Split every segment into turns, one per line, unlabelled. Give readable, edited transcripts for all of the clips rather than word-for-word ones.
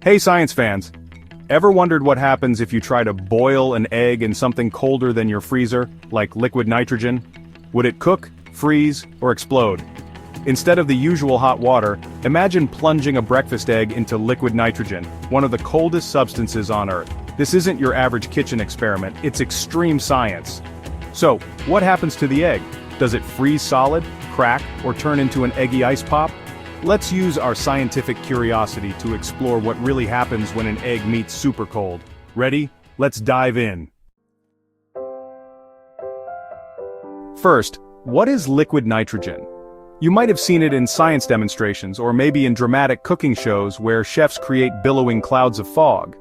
Hey science fans! Ever wondered what happens if you try to boil an egg in something colder than your freezer, like liquid nitrogen? Would it cook, freeze, or explode? Instead of the usual hot water, imagine plunging a breakfast egg into liquid nitrogen, one of the coldest substances on Earth. This isn't your average kitchen experiment, it's extreme science. So, what happens to the egg? Does it freeze solid, crack, or turn into an eggy ice pop? Let's use our scientific curiosity to explore what really happens when an egg meets super cold. Ready? Let's dive in. First, what is liquid nitrogen? You might have seen it in science demonstrations or maybe in dramatic cooking shows where chefs create billowing clouds of fog.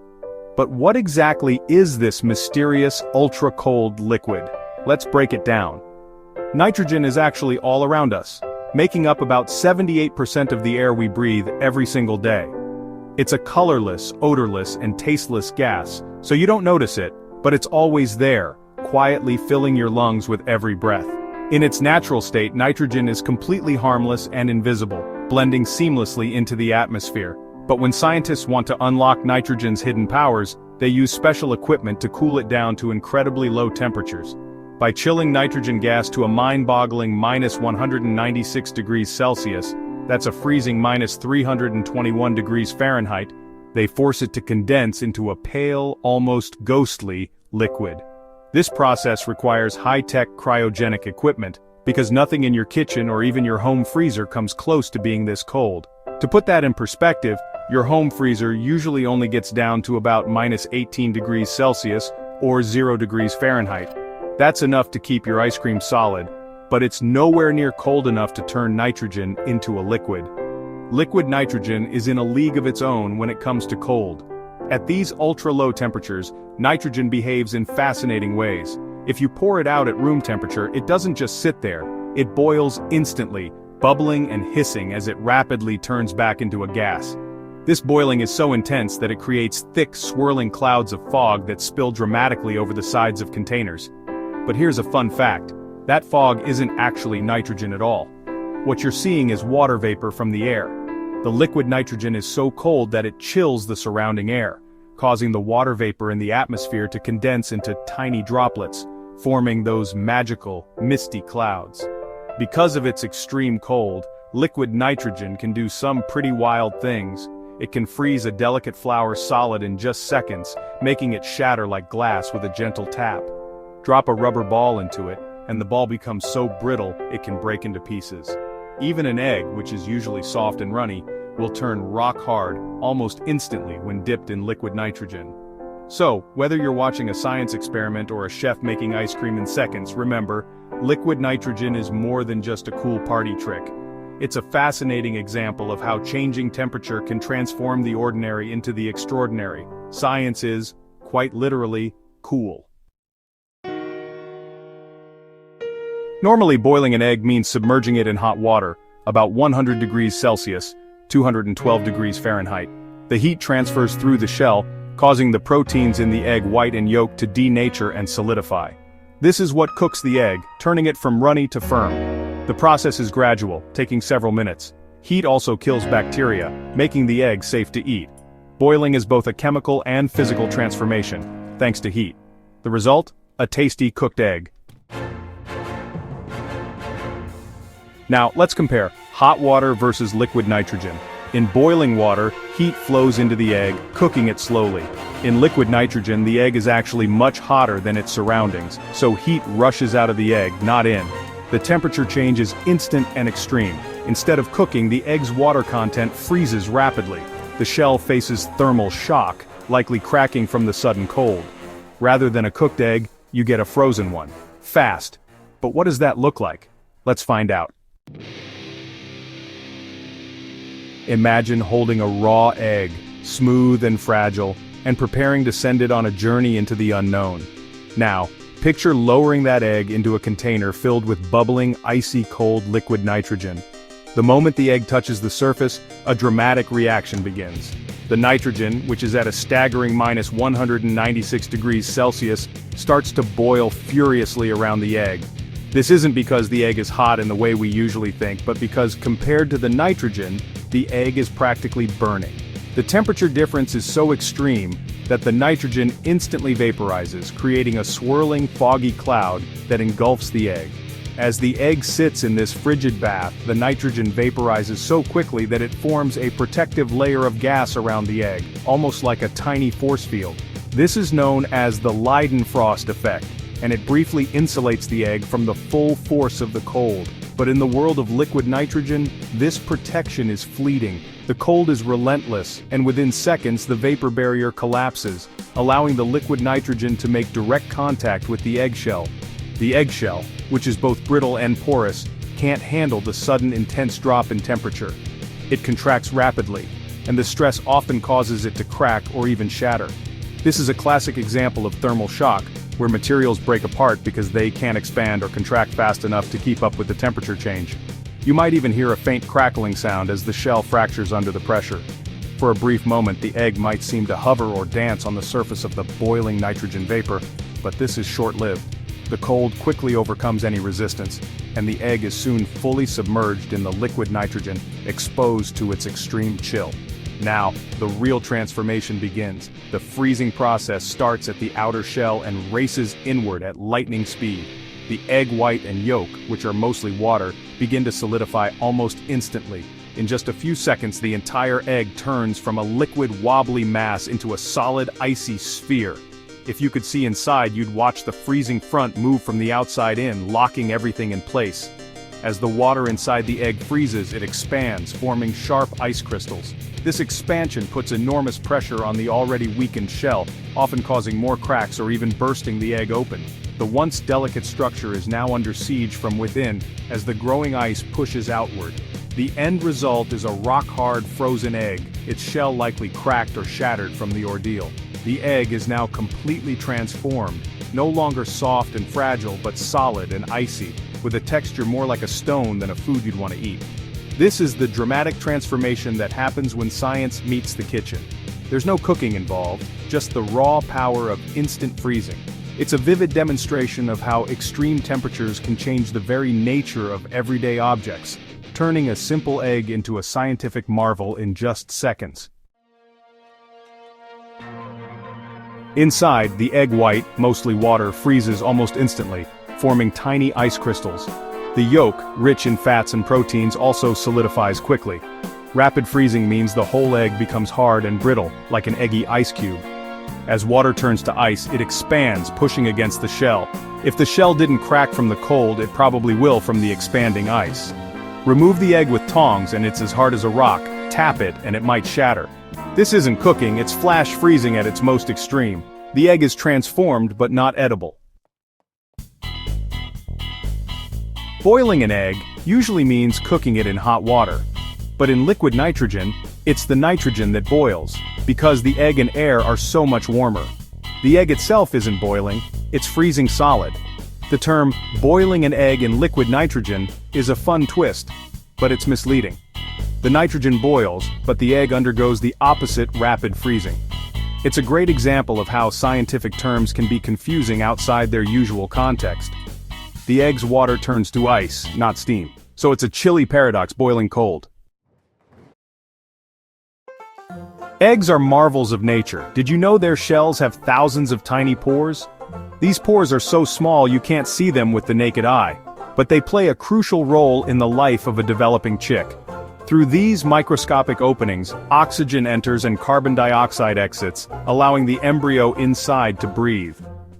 But what exactly is this mysterious, ultra-cold liquid? Let's break it down. Nitrogen is actually all around us, making up about 78% of the air we breathe every single day. It's a colorless, odorless, and tasteless gas, so you don't notice it, but it's always there, quietly filling your lungs with every breath. In its natural state, nitrogen is completely harmless and invisible, blending seamlessly into the atmosphere. But when scientists want to unlock nitrogen's hidden powers, they use special equipment to cool it down to incredibly low temperatures. By chilling nitrogen gas to a mind-boggling -196 degrees Celsius, that's a freezing -321 degrees Fahrenheit, they force it to condense into a pale, almost ghostly, liquid. This process requires high-tech cryogenic equipment, because nothing in your kitchen or even your home freezer comes close to being this cold. To put that in perspective, your home freezer usually only gets down to about -18 degrees Celsius or 0 degrees Fahrenheit. That's enough to keep your ice cream solid, but it's nowhere near cold enough to turn nitrogen into a liquid. Liquid nitrogen is in a league of its own when it comes to cold. At these ultra-low temperatures, nitrogen behaves in fascinating ways. If you pour it out at room temperature, it doesn't just sit there, it boils instantly, bubbling and hissing as it rapidly turns back into a gas. This boiling is so intense that it creates thick, swirling clouds of fog that spill dramatically over the sides of containers. But here's a fun fact: that fog isn't actually nitrogen at all. What you're seeing is water vapor from the air. The liquid nitrogen is so cold that it chills the surrounding air, causing the water vapor in the atmosphere to condense into tiny droplets, forming those magical, misty clouds. Because of its extreme cold, liquid nitrogen can do some pretty wild things. It can freeze a delicate flower solid in just seconds, making it shatter like glass with a gentle tap. Drop a rubber ball into it, and the ball becomes so brittle it can break into pieces. Even an egg, which is usually soft and runny, will turn rock hard almost instantly when dipped in liquid nitrogen. So, whether you're watching a science experiment or a chef making ice cream in seconds, remember, liquid nitrogen is more than just a cool party trick. It's a fascinating example of how changing temperature can transform the ordinary into the extraordinary. Science is, quite literally, cool. Normally, boiling an egg means submerging it in hot water, about 100 degrees Celsius, 212 degrees Fahrenheit. The heat transfers through the shell, causing the proteins in the egg white and yolk to denature and solidify. This is what cooks the egg, turning it from runny to firm. The process is gradual, taking several minutes. Heat also kills bacteria, making the egg safe to eat. Boiling is both a chemical and physical transformation, thanks to heat. The result? A tasty cooked egg. Now, let's compare hot water versus liquid nitrogen. In boiling water, heat flows into the egg, cooking it slowly. In liquid nitrogen, the egg is actually much hotter than its surroundings, so heat rushes out of the egg, not in. The temperature change is instant and extreme. Instead of cooking, the egg's water content freezes rapidly. The shell faces thermal shock, likely cracking from the sudden cold. Rather than a cooked egg, you get a frozen one. Fast. But what does that look like? Let's find out. Imagine holding a raw egg, smooth and fragile, and preparing to send it on a journey into the unknown. Now, picture lowering that egg into a container filled with bubbling, icy cold liquid nitrogen. The moment the egg touches the surface, a dramatic reaction begins. The nitrogen, which is at a staggering -196 degrees Celsius, starts to boil furiously around the egg. This isn't because the egg is hot in the way we usually think, but because compared to the nitrogen, the egg is practically burning. The temperature difference is so extreme that the nitrogen instantly vaporizes, creating a swirling, foggy cloud that engulfs the egg. As the egg sits in this frigid bath, the nitrogen vaporizes so quickly that it forms a protective layer of gas around the egg, almost like a tiny force field. This is known as the Leidenfrost effect, and it briefly insulates the egg from the full force of the cold. But in the world of liquid nitrogen, this protection is fleeting. The cold is relentless, and within seconds the vapor barrier collapses, allowing the liquid nitrogen to make direct contact with the eggshell. The eggshell, which is both brittle and porous, can't handle the sudden intense drop in temperature. It contracts rapidly, and the stress often causes it to crack or even shatter. This is a classic example of thermal shock, where materials break apart because they can't expand or contract fast enough to keep up with the temperature change. You might even hear a faint crackling sound as the shell fractures under the pressure. For a brief moment, the egg might seem to hover or dance on the surface of the boiling nitrogen vapor, but this is short-lived. The cold quickly overcomes any resistance, and the egg is soon fully submerged in the liquid nitrogen, exposed to its extreme chill. Now, the real transformation begins. The freezing process starts at the outer shell and races inward at lightning speed. The egg white and yolk, which are mostly water, begin to solidify almost instantly. In just a few seconds, the entire egg turns from a liquid, wobbly mass into a solid, icy sphere. If you could see inside, you'd watch the freezing front move from the outside in, locking everything in place. As the water inside the egg freezes, it expands, forming sharp ice crystals. This expansion puts enormous pressure on the already weakened shell, often causing more cracks or even bursting the egg open. The once delicate structure is now under siege from within, as the growing ice pushes outward. The end result is a rock-hard frozen egg, its shell likely cracked or shattered from the ordeal. The egg is now completely transformed, no longer soft and fragile but solid and icy, with a texture more like a stone than a food you'd want to eat. This is the dramatic transformation that happens when science meets the kitchen. There's no cooking involved, just the raw power of instant freezing. It's a vivid demonstration of how extreme temperatures can change the very nature of everyday objects, turning a simple egg into a scientific marvel in just seconds. Inside, the egg white, mostly water, freezes almost instantly, forming tiny ice crystals. The yolk, rich in fats and proteins, also solidifies quickly. Rapid freezing means the whole egg becomes hard and brittle, like an eggy ice cube. As water turns to ice, it expands, pushing against the shell. If the shell didn't crack from the cold, it probably will from the expanding ice. Remove the egg with tongs and it's as hard as a rock. Tap it and it might shatter. This isn't cooking, it's flash freezing at its most extreme. The egg is transformed but not edible. Boiling an egg usually means cooking it in hot water. But in liquid nitrogen, it's the nitrogen that boils, because the egg and air are so much warmer. The egg itself isn't boiling, it's freezing solid. The term, boiling an egg in liquid nitrogen, is a fun twist, but it's misleading. The nitrogen boils, but the egg undergoes the opposite rapid freezing. It's a great example of how scientific terms can be confusing outside their usual context. The egg's water turns to ice, not steam, so it's a chilly paradox boiling cold. Eggs are marvels of nature. Did you know their shells have thousands of tiny pores? These pores are so small you can't see them with the naked eye, but they play a crucial role in the life of a developing chick. Through these microscopic openings, oxygen enters and carbon dioxide exits, allowing the embryo inside to breathe.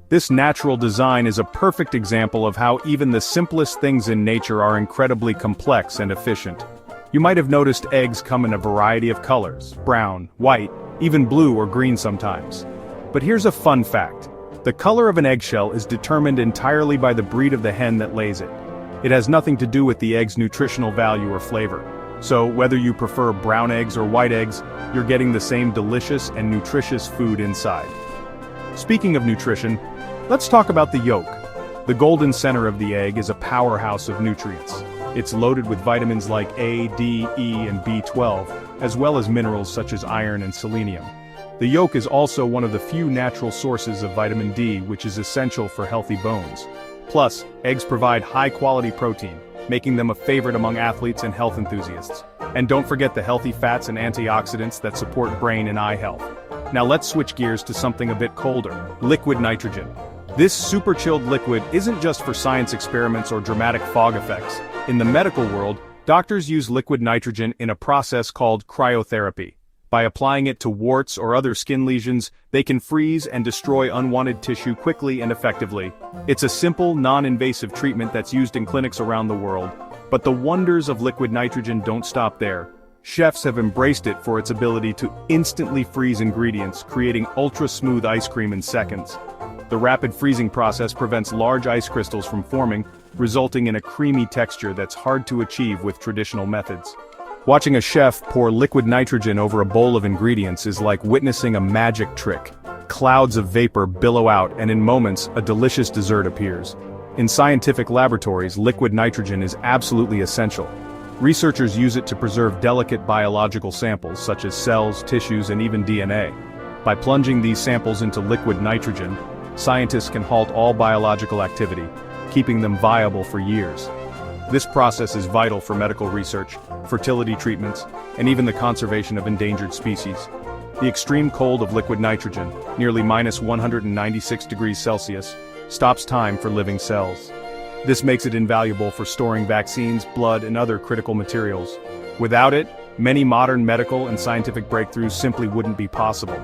This natural design is a perfect example of how even the simplest things in nature are incredibly complex and efficient. You might have noticed eggs come in a variety of colors: brown, white, even blue or green sometimes. But here's a fun fact. The color of an eggshell is determined entirely by the breed of the hen that lays it. It has nothing to do with the egg's nutritional value or flavor. So, whether you prefer brown eggs or white eggs, you're getting the same delicious and nutritious food inside. Speaking of nutrition, let's talk about the yolk. The golden center of the egg is a powerhouse of nutrients. It's loaded with vitamins like A, D, E, and B12, as well as minerals such as iron and selenium. The yolk is also one of the few natural sources of vitamin D, which is essential for healthy bones. Plus, eggs provide high-quality protein, making them a favorite among athletes and health enthusiasts. And don't forget the healthy fats and antioxidants that support brain and eye health. Now let's switch gears to something a bit colder: liquid nitrogen. This super chilled liquid isn't just for science experiments or dramatic fog effects. In the medical world, doctors use liquid nitrogen in a process called cryotherapy. By applying it to warts or other skin lesions, they can freeze and destroy unwanted tissue quickly and effectively. It's a simple, non-invasive treatment that's used in clinics around the world. But the wonders of liquid nitrogen don't stop there. Chefs have embraced it for its ability to instantly freeze ingredients, creating ultra-smooth ice cream in seconds. The rapid freezing process prevents large ice crystals from forming, resulting in a creamy texture that's hard to achieve with traditional methods. Watching a chef pour liquid nitrogen over a bowl of ingredients is like witnessing a magic trick. Clouds of vapor billow out, and in moments, a delicious dessert appears. In scientific laboratories, liquid nitrogen is absolutely essential. Researchers use it to preserve delicate biological samples such as cells, tissues, and even DNA. By plunging these samples into liquid nitrogen, scientists can halt all biological activity, keeping them viable for years. This process is vital for medical research, fertility treatments, and even the conservation of endangered species. The extreme cold of liquid nitrogen, nearly -196 degrees Celsius, stops time for living cells. This makes it invaluable for storing vaccines, blood, and other critical materials. Without it, many modern medical and scientific breakthroughs simply wouldn't be possible.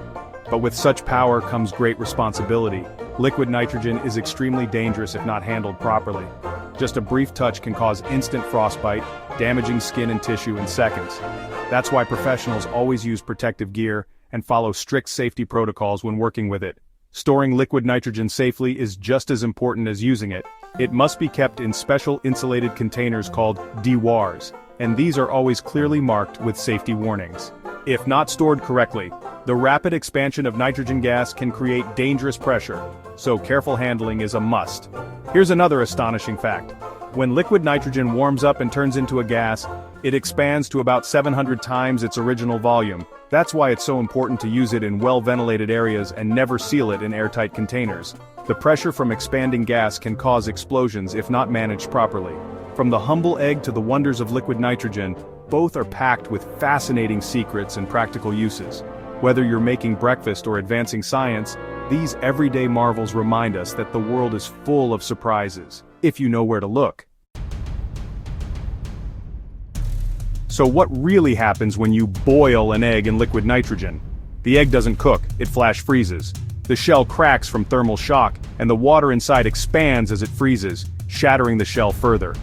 But with such power comes great responsibility. Liquid nitrogen is extremely dangerous if not handled properly. Just a brief touch can cause instant frostbite, damaging skin and tissue in seconds. That's why professionals always use protective gear and follow strict safety protocols when working with it. Storing liquid nitrogen safely is just as important as using it. It must be kept in special insulated containers called dewarrs, and these are always clearly marked with safety warnings. If not stored correctly, the rapid expansion of nitrogen gas can create dangerous pressure, so careful handling is a must. Here's another astonishing fact. When liquid nitrogen warms up and turns into a gas, it expands to about 700 times its original volume. That's why it's so important to use it in well-ventilated areas and never seal it in airtight containers. The pressure from expanding gas can cause explosions if not managed properly. From the humble egg to the wonders of liquid nitrogen, both are packed with fascinating secrets and practical uses. Whether you're making breakfast or advancing science, these everyday marvels remind us that the world is full of surprises, if you know where to look. So what really happens when you boil an egg in liquid nitrogen? The egg doesn't cook, it flash freezes. The shell cracks from thermal shock, and the water inside expands as it freezes, shattering the shell further.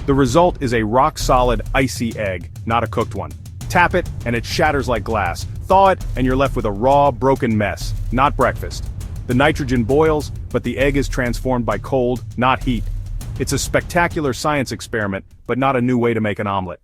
The result is a rock-solid, icy egg, not a cooked one. Tap it, and it shatters like glass. Thaw it, and you're left with a raw, broken mess, not breakfast. The nitrogen boils, but the egg is transformed by cold, not heat. It's a spectacular science experiment, but not a new way to make an omelet.